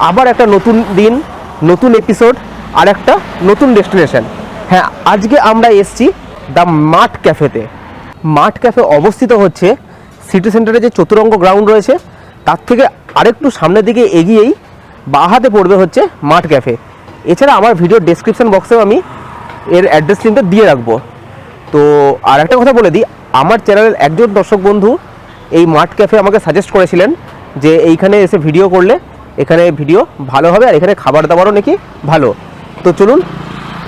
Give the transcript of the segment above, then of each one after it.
আবার একটা নতুন দিন, নতুন এপিসোড, আর একটা নতুন ডেস্টিনেশন। হ্যাঁ, আজকে আমরা এসছি দ্য মাঠ ক্যাফেতে। মাঠ ক্যাফে অবস্থিত হচ্ছে সিটি সেন্টারে যে চতুরঙ্গ গ্রাউন্ড রয়েছে তার থেকে আরেকটু সামনের দিকে এগিয়েই বাঁ হাতে পড়বে হচ্ছে মাঠ ক্যাফে। এছাড়া আমার ভিডিও ডেসক্রিপশন বক্সেও আমি এর অ্যাড্রেস লিঙ্কটা দিয়ে রাখবো। তো আর একটা কথা বলে দিই, আমার চ্যানেলের একজন দর্শক বন্ধু এই মাঠ ক্যাফে আমাকে সাজেস্ট করেছিলেন যে এইখানে এসে ভিডিও করলে এখানে ভিডিও ভালো হবে আর এখানে খাবার দাবারও নাকি ভালো। তো চলুন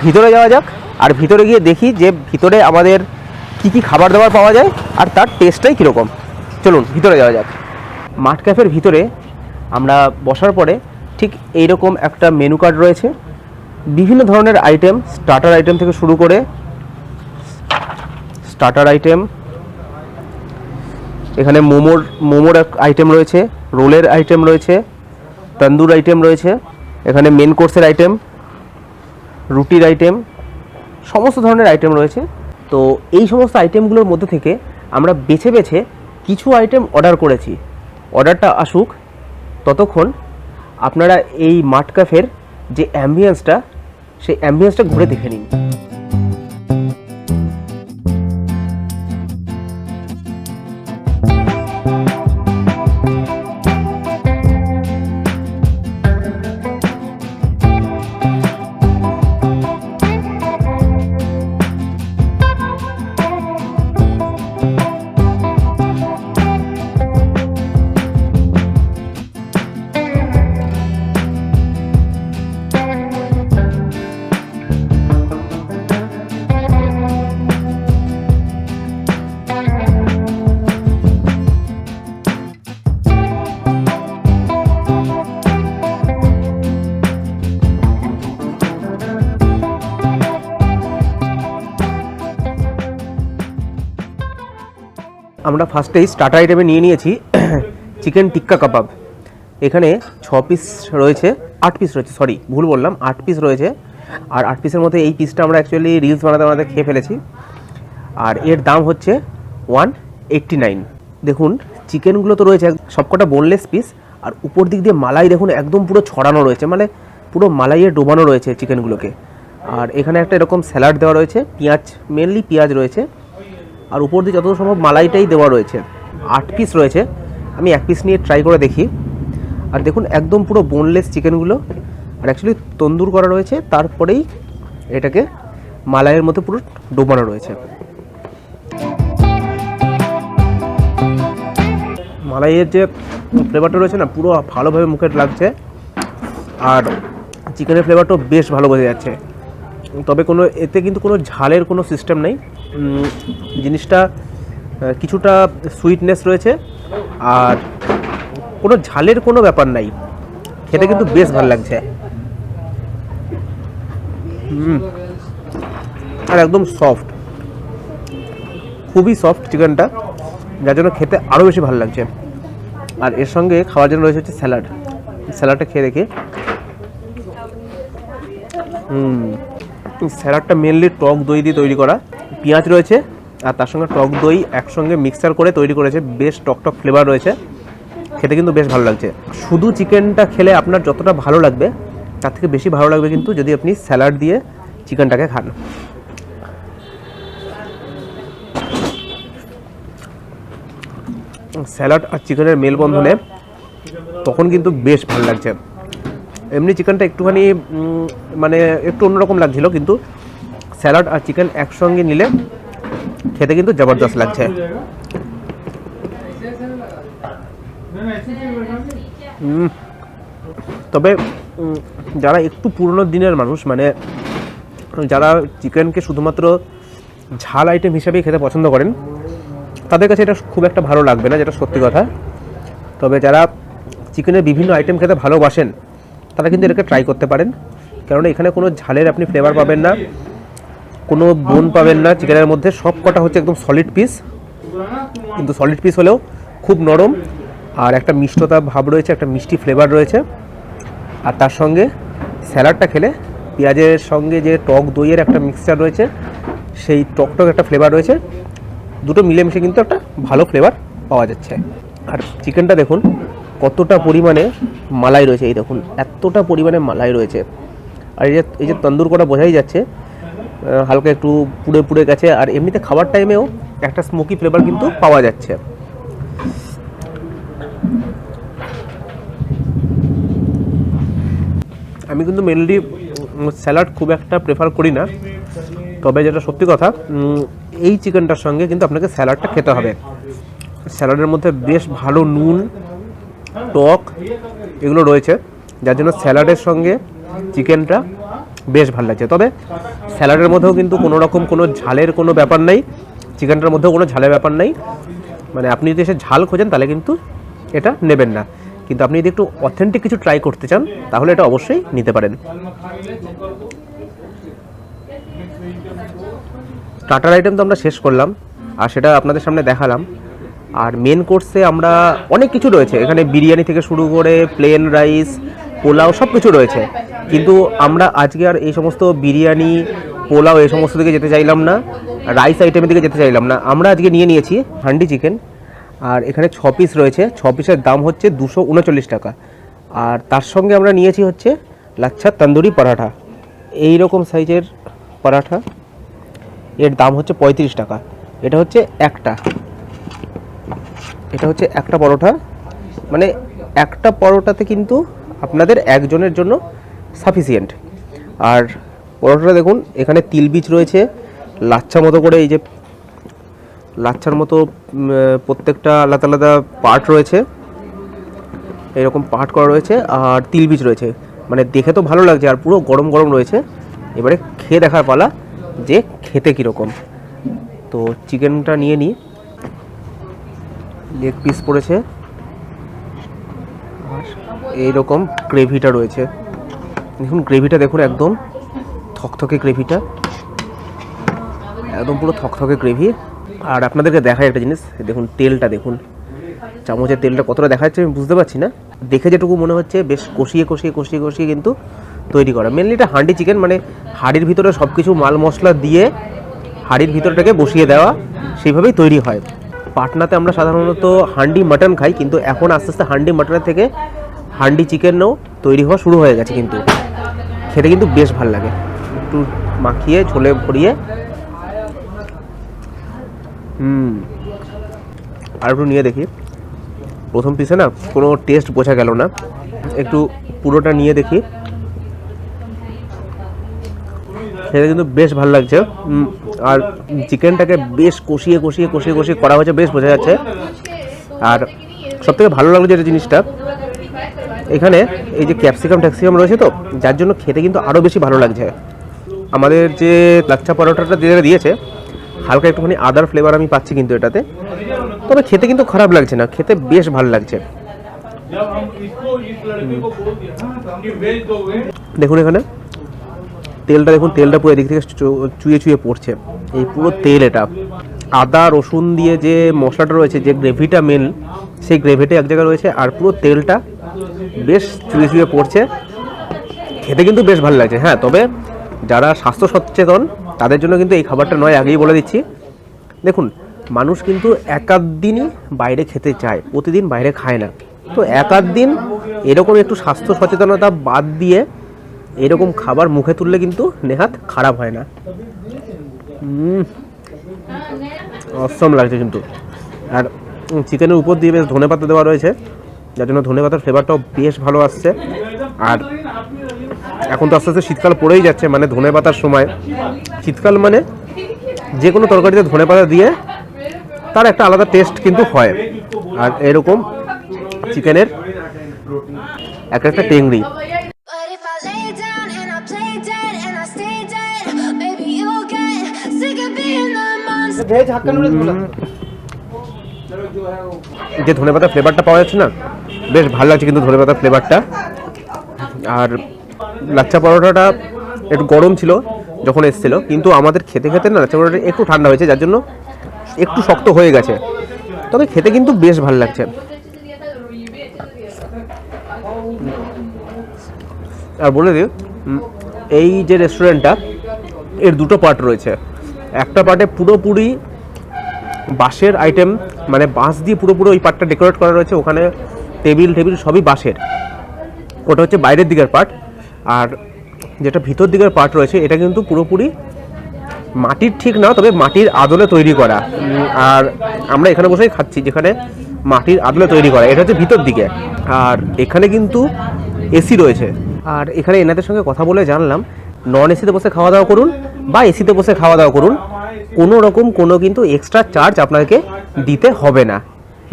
ভিতরে যাওয়া যাক, আর ভিতরে গিয়ে দেখি যে ভিতরে আমাদের কি কি খাবার দাবার পাওয়া যায় আর তার টেস্টটাই কীরকম। চলুন ভিতরে যাওয়া যাক। মাঠ ক্যাফের ভিতরে আমরা বসার পরে ঠিক এইরকম একটা মেনু কার্ড রয়েছে, বিভিন্ন ধরনের আইটেম, স্টার্টার আইটেম থেকে শুরু করে স্টার্টার আইটেম, এখানে মোমোর আইটেম রয়েছে, রোলের আইটেম রয়েছে, তন্দুর আইটেম রয়েছে, এখানে মেন কোর্সের আইটেম, রুটির আইটেম, সমস্ত ধরনের আইটেম রয়েছে। তো এই সমস্ত আইটেমগুলোর মধ্যে থেকে আমরা বেছে বেছে কিছু আইটেম অর্ডার করেছি। অর্ডারটা আসুক ততক্ষণ আপনারা এই মাঠ ক্যাফের যে অ্যাম্বিয়েন্সটা, সেই অ্যাম্বিয়েন্সটা ঘুরে দেখে নিন। আমরা ফার্স্টেই স্টার্টার আইটেমে নিয়ে নিয়েছি চিকেন টিক্কা কাবাব। এখানে 6 পিস রয়েছে, 8 পিস রয়েছে, সরি ভুল বললাম, 8 পিস রয়েছে। আর 8 পিসের মধ্যে এই পিসটা আমরা অ্যাকচুয়ালি রিলস বানাতে খেয়ে ফেলেছি। আর এর দাম হচ্ছে 189। দেখুন চিকেনগুলো তো রয়েছে সবকটা বোনলেস পিস, আর উপর দিক দিয়ে মালাই দেখুন একদম পুরো ছড়ানো রয়েছে, মানে পুরো মালাইয়ে ডোবানো রয়েছে চিকেনগুলোকে। আর এখানে একটা এরকম স্যালাড দেওয়া রয়েছে, পেঁয়াজ, মেনলি পেঁয়াজ রয়েছে, আর উপর দিয়ে যত সম্ভব মালাইটাই দেওয়া রয়েছে। 8 পিস রয়েছে, আমি 1 পিস নিয়ে ট্রাই করে দেখি। আর দেখুন একদম পুরো বোনলেস চিকেনগুলো, আর অ্যাকচুয়ালি তন্দুর করা রয়েছে, তারপরেই এটাকে মালাইয়ের মধ্যে পুরো ডোবানো রয়েছে। মালাইয়ের যে ফ্লেভারটা রয়েছে না, পুরো ভালোভাবে মুখে লাগছে, আর চিকেনের ফ্লেভারটাও বেশ ভালো বোঝা যাচ্ছে। তবে এতে কিন্তু কোনো ঝালের কোনো সিস্টেম নেই, জিনিসটা কিছুটা সুইটনেস রয়েছে, আর কোনো ঝালের কোনো ব্যাপার নাই, খেতে কিন্তু বেশ ভালো লাগছে। আর একদম সফট, খুবই সফট চিকেনটা, যার জন্য খেতে আরও বেশি ভালো লাগছে। আর এর সঙ্গে খাওয়ার জন্য রয়েছে হচ্ছে স্যালাড। স্যালাডটা খেয়ে দেখি। স্যালাডটা মেনলি টক দই দিয়ে তৈরি করা, পেঁয়াজ রয়েছে আর তার সঙ্গে টক দই একসঙ্গে মিক্সচার করে তৈরি করেছে, বেশ টক ফ্লেভার রয়েছে, খেতে কিন্তু বেশ ভালো লাগছে। শুধু চিকেনটা খেলে আপনার যতটা ভালো লাগবে তার থেকে বেশি ভালো লাগবে কিন্তু যদি আপনি স্যালাড দিয়ে চিকেনটাকে খান। স্যালাড আর চিকেনের মেলবন্ধনে তখন কিন্তু বেশ ভালো লাগছে। এমনি চিকেনটা একটুখানি মানে একটু অন্যরকম লাগছিল, কিন্তু স্যালাড আর চিকেন একসঙ্গে নিলে খেতে কিন্তু জবরদস্ত লাগছে। তবে যারা একটু পুরনো দিনের মানুষ, মানে যারা চিকেনকে শুধুমাত্র ঝাল আইটেম হিসেবেই খেতে পছন্দ করেন, তাদের কাছে এটা খুব একটা ভালো লাগবে না, যেটা সত্যি কথা। তবে যারা চিকেনের বিভিন্ন আইটেম খেতে ভালোবাসেন তারা কিন্তু এটাকে ট্রাই করতে পারেন, কারণ এখানে কোনো ঝালের আপনি ফ্লেভার পাবেন না, কোনো বোন পাবেন না চিকেনের মধ্যে। সব কটা হচ্ছে একদম সলিড পিস, কিন্তু সলিড পিস হলেও খুব নরম, আর একটা মিষ্টতা ভাব রয়েছে, একটা মিষ্টি ফ্লেভার রয়েছে। আর তার সঙ্গে স্যালাডটা খেলে পেঁয়াজের সঙ্গে যে টক দইয়ের একটা মিক্সচার রয়েছে, সেই টক একটা ফ্লেভার রয়েছে, দুটো মিলেমিশে কিন্তু একটা ভালো ফ্লেভার পাওয়া যাচ্ছে। আর চিকেনটা দেখুন কতটা পরিমাণে মালাই রয়েছে, এই দেখুন এতটা পরিমাণে মালাই রয়েছে। আর এই যে তন্দুর করা বোঝাই যাচ্ছে হালকা একটু পুড়ে পুড়ে গেছে। আর এমনিতে খাবার টাইমেও একটা স্মোকি ফ্লেভার কিন্তু পাওয়া যাচ্ছে। আমি কিন্তু মেনলি স্যালাড খুব একটা প্রেফার করি না, তবে যেটা সত্যি কথা এই চিকেনটার সঙ্গে কিন্তু আপনাকে স্যালাডটা খেতে হবে। স্যালাডের মধ্যে বেশ ভালো নুন টক এগুলো রয়েছে, যার জন্য স্যালাডের সঙ্গে চিকেনটা বেশ ভালো লাগছে। তবে স্যালাডের মধ্যেও কিন্তু কোনো রকম কোনো ঝালের কোনো ব্যাপার নেই, চিকেনটার মধ্যেও কোনো ঝালের ব্যাপার নেই। মানে আপনি যদি এসে ঝাল খোঁজেন তাহলে কিন্তু এটা নেবেন না, কিন্তু আপনি যদি একটু অথেন্টিক কিছু ট্রাই করতে চান তাহলে এটা অবশ্যই নিতে পারেন। স্টার্টার আইটেম তো আমরা শেষ করলাম আর সেটা আপনাদের সামনে দেখালাম। আর মেন কোর্সে আমরা অনেক কিছু রয়েছে, এখানে বিরিয়ানি থেকে শুরু করে প্লেন রাইস পোলাও সব কিছু রয়েছে, কিন্তু আমরা আজকে আর এই সমস্ত বিরিয়ানি পোলাও এই সমস্ত দিকে যেতে চাইলাম না, রাইস আইটেমের দিকে যেতে চাইলাম না। আমরা আজকে নিয়ে নিয়েছি হান্ডি চিকেন, আর এখানে 6 পিস রয়েছে। 6 পিসের দাম হচ্ছে 239 টাকা। আর তার সঙ্গে আমরা নিয়েছি হচ্ছে লাচ্ছা তন্দুরি পরাঠা, এই রকম সাইজের পরাঠা, এর দাম হচ্ছে 35 টাকা। এটা হচ্ছে একটা পরোটা, মানে একটা পরোটাতে কিন্তু আপনাদের একজনের জন্য সাফিসিয়েন্ট। আর পরোটাটা দেখুন এখানে তিল বীজ রয়েছে, লাচ্ছা মতো করে, এই যে লাচ্ছার মতো প্রত্যেকটা আলাদা আলাদা পার্ট রয়েছে, এরকম পার্ট করা রয়েছে, আর তিল বীজ রয়েছে। মানে দেখে তো ভালো লাগছে আর পুরো গরম গরম রয়েছে। এবারে খেয়ে দেখার পালা যে খেতে কীরকম। তো চিকেনটা নিয়ে নিই, লেগ পিস পড়েছে, আর এইরকম গ্রেভিটা রয়েছে। দেখুন গ্রেভিটা দেখুন একদম থকথকে গ্রেভিটা, একদম পুরো থকথকে গ্রেভি। আর আপনাদেরকে দেখায় একটা জিনিস, দেখুন তেলটা দেখুন, চামচের তেলটা কতটা দেখা যাচ্ছে আমি বুঝতে পারছি না, দেখে যেটুকু মনে হচ্ছে বেশ কষিয়ে কষিয়ে কষিয়ে কষিয়ে কিন্তু তৈরি করা। মেনলি এটা হান্ডি চিকেন, মানে হাঁড়ির ভিতরে সব কিছু মাল মশলা দিয়ে হাঁড়ির ভিতরটাকে বসিয়ে দেওয়া, সেইভাবেই তৈরি হয়। পাটনাতে আমরা সাধারণত হান্ডি মাটন খাই, কিন্তু এখন আস্তে আস্তে হান্ডি মাটনের থেকে হান্ডি চিকেনও তৈরি হওয়া শুরু হয়ে গেছে। কিন্তু খেতে কিন্তু বেশ ভালো লাগে, একটু মাখিয়ে ঝোলে ভরিয়ে। আর একটু নিয়ে দেখি, প্রথম পিসে না কোনো টেস্ট বোঝা গেল না, একটু পুরোটা নিয়ে দেখি। খেতে কিন্তু বেশ ভালো লাগছে, আর চিকেনটাকে বেশ কষিয়ে কষিয়ে কষিয়ে কষিয়ে করা হয়েছে, বেশ বোঝা যাচ্ছে। আর সবথেকে ভালো লাগলো যেটা জিনিসটা, এখানে এই যে ক্যাপসিকাম রয়েছে, তো যার জন্য খেতে কিন্তু আরও বেশি ভালো লাগছে। আমাদের যে লাচ্ছা পরোটাটা দিয়েছে হালকা একটুখানি আদার ফ্লেভার আমি পাচ্ছি কিন্তু এটাতে, তবে খেতে কিন্তু খারাপ লাগছে না, খেতে বেশ ভালো লাগছে। দেখুন এখানে তেলটা দেখুন, তেলটা পুরো এদিক থেকে চুয়ে চুয়ে পড়ছে, এই পুরো তেল। এটা আদা রসুন দিয়ে যে মশলাটা রয়েছে, যে গ্রেভিটা মেন, সেই গ্রেভিটা এক জায়গায় রয়েছে, আর পুরো তেলটা বেশ চুয়ে চুয়ে পড়ছে। খেতে কিন্তু বেশ ভালো লাগছে। হ্যাঁ, তবে যারা স্বাস্থ্য সচেতন তাদের জন্য কিন্তু এই খাবারটা নয়, আগেই বলে দিচ্ছি। দেখুন মানুষ কিন্তু এক আধ দিনই বাইরে খেতে চায়, প্রতিদিন বাইরে খায় না। তো এক আধ দিন এরকম একটু স্বাস্থ্য সচেতনতা বাদ দিয়ে এরকম খাবার মুখে তুললে কিন্তু নেহাত খারাপ হয় না। অসম লাগছে কিন্তু। আর চিকেনের উপর দিয়ে বেশ ধনেপাতা দেওয়া রয়েছে, যার জন্য ধনেপাতার ফ্লেভারটাও বেশ ভালো আসছে। আর এখন তো আস্তে আস্তে শীতকাল পড়েই যাচ্ছে, মানে ধনেপাতার সময়। শীতকাল মানে যে কোনো তরকারিতে ধনেপাতা দিয়ে তার একটা আলাদা টেস্ট কিন্তু হয়। আর এরকম চিকেনের একটা টেংরি। যে ধনেপাতার ফ্লেভারটা পাওয়া যাচ্ছে না, বেশ ভালো লাগছে কিন্তু ধনেপাতার ফ্লেভারটা। আর লাচ্ছা পরোটাটা একটু গরম ছিল যখন এসেছিলো, কিন্তু আমাদের খেতে খেতে না লাচ্ছা পরোটাটা একটু ঠান্ডা হয়েছে, যার জন্য একটু শক্ত হয়ে গেছে, তবে খেতে কিন্তু বেশ ভালো লাগছে। আর বলে দিই, এই যে রেস্টুরেন্টটা, এর দুটো পার্ট রয়েছে। একটা পার্টে পুরোপুরি বাঁশের আইটেম, মানে বাঁশ দিয়ে পুরোপুরি ওই পার্টটা ডেকোরেট করা রয়েছে। ওখানে টেবিল সবই বাঁশের। ওটা হচ্ছে বাইরের দিকের পার্ট, আর যেটা ভিতর দিকের পার্ট রয়েছে এটা কিন্তু পুরোপুরি মাটির ঠিক না, তবে মাটির আদলে তৈরি করা। আর আমরা এখানে বসেই খাচ্ছি যেখানে মাটির আদলে তৈরি করা, এটা হচ্ছে ভিতর দিকে। আর এখানে কিন্তু এসি রয়েছে। আর এখানে এনাদের সঙ্গে কথা বলে জানলাম নন এসিতে বসে খাওয়া দাওয়া করুন বা এসিতে বসে খাওয়া দাওয়া করুন, কোনো রকম কোনো কিন্তু এক্সট্রা চার্জ আপনাকে দিতে হবে না।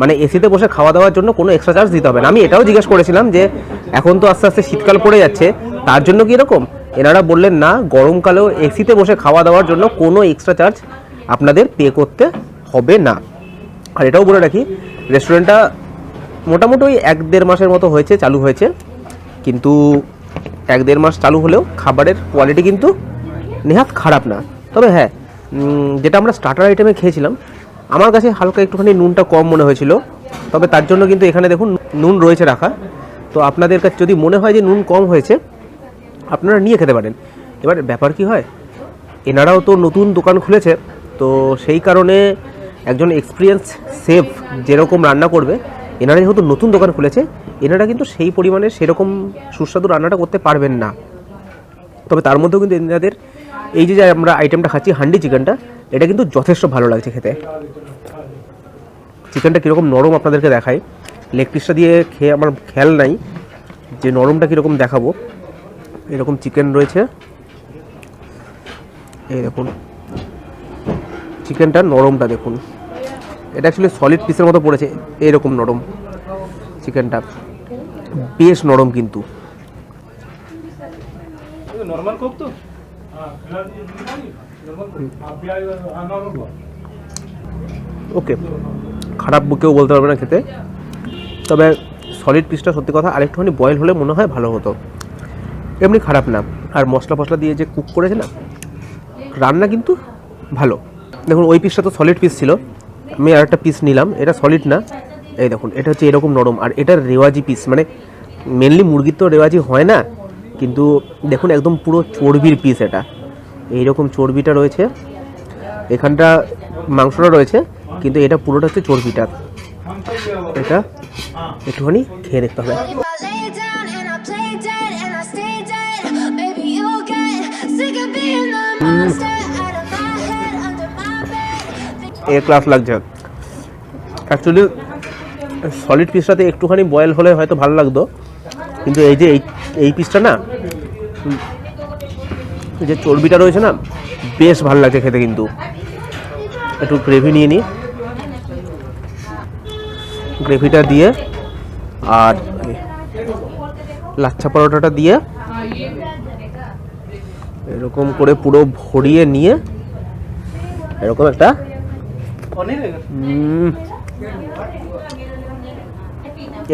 মানে এসিতে বসে খাওয়া দাওয়ার জন্য কোনো এক্সট্রা চার্জ দিতে হবে না। আমি এটাও জিজ্ঞেস করেছিলাম যে এখন তো আস্তে আস্তে শীতকাল পড়ে যাচ্ছে, তার জন্য কি এরকম? এনারা বললেন না, গরমকালেও এসিতে বসে খাওয়া দাওয়ার জন্য কোনো এক্সট্রা চার্জ আপনাদের পে করতে হবে না। আর এটাও বলে রাখি, রেস্টুরেন্টটা মোটামুটি ওই 1-1.5 মাসের মতো হয়েছে, চালু হয়েছে। কিন্তু 1-1.5 মাস চালু হলেও খাবারের কোয়ালিটি কিন্তু নেহাত খারাপ না। তবে হ্যাঁ, যেটা আমরা স্টার্টার আইটেমে খেয়েছিলাম, আমার কাছে হালকা একটুখানি নুনটা কম মনে হয়েছিল। তবে তার জন্য কিন্তু এখানে দেখুন নুন রয়েছে রাখা। তো আপনাদের কাছে যদি মনে হয় যে নুন কম হয়েছে, আপনারা নিয়ে খেতে পারেন। এবার ব্যাপার কি হয়, এনারাও তো নতুন দোকান খুলেছে, তো সেই কারণে একজন এক্সপিরিয়েন্স শেফ যেরকম রান্না করবে, এনারা যেহেতু নতুন দোকান খুলেছে, এনারা কিন্তু সেই পরিমাণে সেরকম সুস্বাদু রান্নাটা করতে পারবেন না। তবে তার মধ্যেও কিন্তু এনাদের এই যে আমরা আইটেমটা খাচ্ছি হান্ডি চিকেনটা, এটা কিন্তু যথেষ্ট ভালো লাগছে খেতে। চিকেনটা কীরকম নরম আপনাদেরকে দেখাই, লেগ পিসটা দিয়ে খেয়ে আমার খেয়াল নাই যে নরমটা কীরকম দেখাবো। এরকম চিকেন রয়েছে, এই দেখুন চিকেনটার নরমটা দেখুন, এটা অ্যাকচুয়ালি সলিড পিসের মতো পড়েছে, এরকম নরম চিকেনটা, বেশ নরম কিন্তু। ওকে, খারাপ কেউ বলতে পারবে না খেতে। তবে সলিড পিসটা সত্যি কথা আরেকটুখানি বয়েল হলে মনে হয় ভালো হতো, এমনি খারাপ না। আর মশলা ফসলা দিয়ে যে কুক করেছে না, রান্না কিন্তু ভালো। দেখুন ওই পিসটা তো সলিড পিস ছিল, আমি আর একটা পিস নিলাম, এটা সলিড না। এই দেখুন এটা হচ্ছে এরকম নরম, আর এটা রেওয়াজি পিস, মানে মেনলি মুরগির তো রেওয়াজি হয় না, কিন্তু দেখুন একদম পুরো চর্বির পিস। এটা এইরকম চর্বিটা রয়েছে, এখানটা মাংসটা রয়েছে, কিন্তু এটা পুরোটা হচ্ছে চর্বিটা। এটা একটুখানি খেয়ে দেখতে হবে। এ ক্লাস লাগছে। অ্যাকচুয়ালি সলিড পিসটাতে একটুখানি বয়েল হলে হয়তো ভালো লাগতো, কিন্তু এই যে এই পিসটা না, যে চর্বিটা রয়েছে না, বেশ ভালো লাগছে খেতে। কিন্তু একটু গ্রেভি নিয়ে নিই, গ্রেভিটা দিয়ে আর লাচ্ছা পরোটাটা দিয়ে এরকম করে পুরো ভরিয়ে নিয়ে এরকম একটা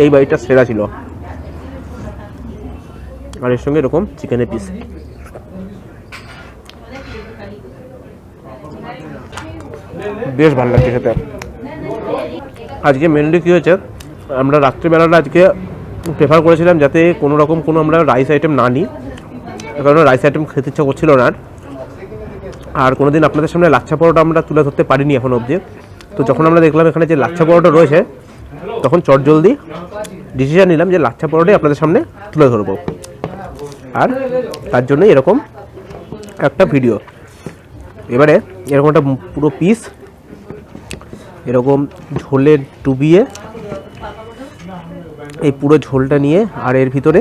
এই বাইটটা সেরা ছিল। আর এর সঙ্গে এরকম চিকেনের পিস, বেশ ভালো লাগছে খেতে। আজকে মেনলি কী হয়েছে, আমরা রাত্রিবেলাটা আজকে প্রেফার করেছিলাম যাতে কোনো রকম কোনো আমরা রাইস আইটেম না নিই, কারণ রাইস আইটেম খেতে ইচ্ছা করছিল না। আর কোনো দিন আপনাদের সামনে লাচ্ছা পরোটা আমরা তুলে ধরতে পারিনি এখন অবধি। তো যখন আমরা দেখলাম এখানে যে লাচ্ছা পরোটা রয়েছে, তখন চটজলদি ডিসিশন নিলাম যে লাচ্ছা পরোটাই আপনাদের সামনে তুলে ধরবো। আর তার জন্য এরকম একটা ভিডিও। এবারে এরকম একটা পুরো পিস এরকম ঝোলে ডুবিয়ে, এই পুরো ঝোলটা নিয়ে আর এর ভিতরে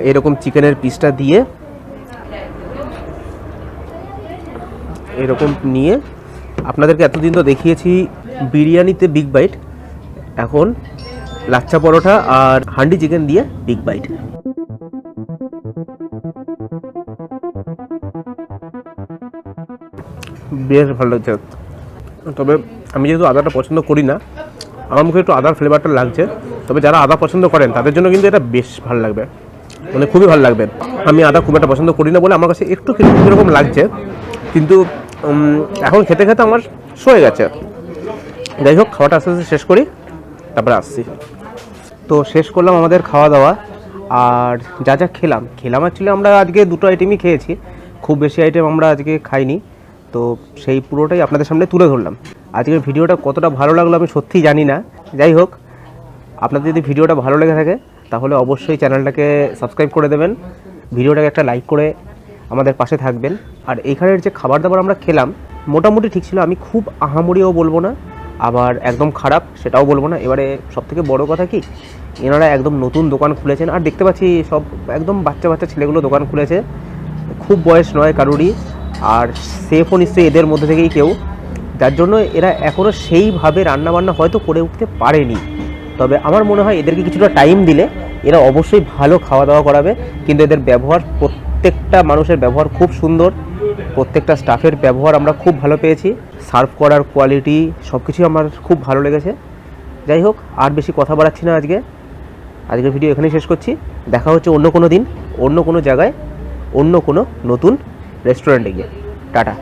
এরকম চিকেনের পিসটা দিয়ে এরকম নিয়ে, আপনাদেরকে এতদিন তো দেখিয়েছি বিরিয়ানিতে বিগ বাইট, এখন লাচ্ছা পরোটা আর হান্ডি চিকেন দিয়ে বিগ বাইট। বেশ ভালো লাগছে। তবে আমি যেহেতু আদাটা পছন্দ করি না, আমার মুখে একটু আদার ফ্লেভারটা লাগছে। তবে যারা আদা পছন্দ করেন তাদের জন্য কিন্তু এটা বেশ ভালো লাগবে, মানে খুবই ভালো লাগবে। আমি আদা খুব একটা পছন্দ করি না বলে আমার কাছে একটু কীরকম লাগছে, কিন্তু এখন খেতে খেতে আমার সয়ে গেছে। যাই হোক, খাওয়াটা আস্তে আস্তে শেষ করি, তারপরে আসছি। তো শেষ করলাম আমাদের খাওয়া দাওয়া। আর যা যা খেলাম অ্যাকচুয়ালি আমরা আজকে দুটো আইটেমই খেয়েছি, খুব বেশি আইটেম আমরা আজকে খাইনি। তো সেই পুরোটাই আপনাদের সামনে তুলে ধরলাম। আজকের ভিডিওটা কতটা ভালো লাগলো আমি সত্যিই জানি না। যাই হোক, আপনাদের যদি ভিডিওটা ভালো লেগে থাকে তাহলে অবশ্যই চ্যানেলটাকে সাবস্ক্রাইব করে দেবেন, ভিডিওটাকে একটা লাইক করে আমাদের পাশে থাকবেন। আর এইখানের যে খাবার দাবার আমরা খেলাম মোটামুটি ঠিক ছিল, আমি খুব আহামরিও বলবো না আবার একদম খারাপ সেটাও বলবো না। এবারে সবথেকে বড় কথা কি, এনারা একদম নতুন দোকান খুলেছেন, আর দেখতে পাচ্ছি সব একদম বাচ্চা বাচ্চা ছেলেগুলো দোকান খুলেছে, খুব বয়স নয় কারুরই, আর সেফও নিশ্চয়ই এদের মধ্যে থেকেই কেউ, যার জন্য এরা এখনও সেইভাবে রান্নাবান্না হয়তো করে উঠতে পারেনি। তবে আমার মনে হয় এদেরকে কিছুটা টাইম দিলে এরা অবশ্যই ভালো খাওয়া দাওয়া করাবে। কিন্তু এদের ব্যবহার, প্রত্যেকটা মানুষের ব্যবহার খুব সুন্দর, প্রত্যেকটা স্টাফের ব্যবহার আমরা খুব ভালো পেয়েছি, সার্ভ করার কোয়ালিটি সব কিছুই আমার খুব ভালো লেগেছে। যাই হোক, আর বেশি কথা বাড়াচ্ছি না, আজকের ভিডিও এখানেই শেষ করছি। দেখা হচ্ছে অন্য কোনো দিন, অন্য কোনো জায়গায়, অন্য কোনো নতুন রেস্টুরেন্টে গিয়ে। টাটা।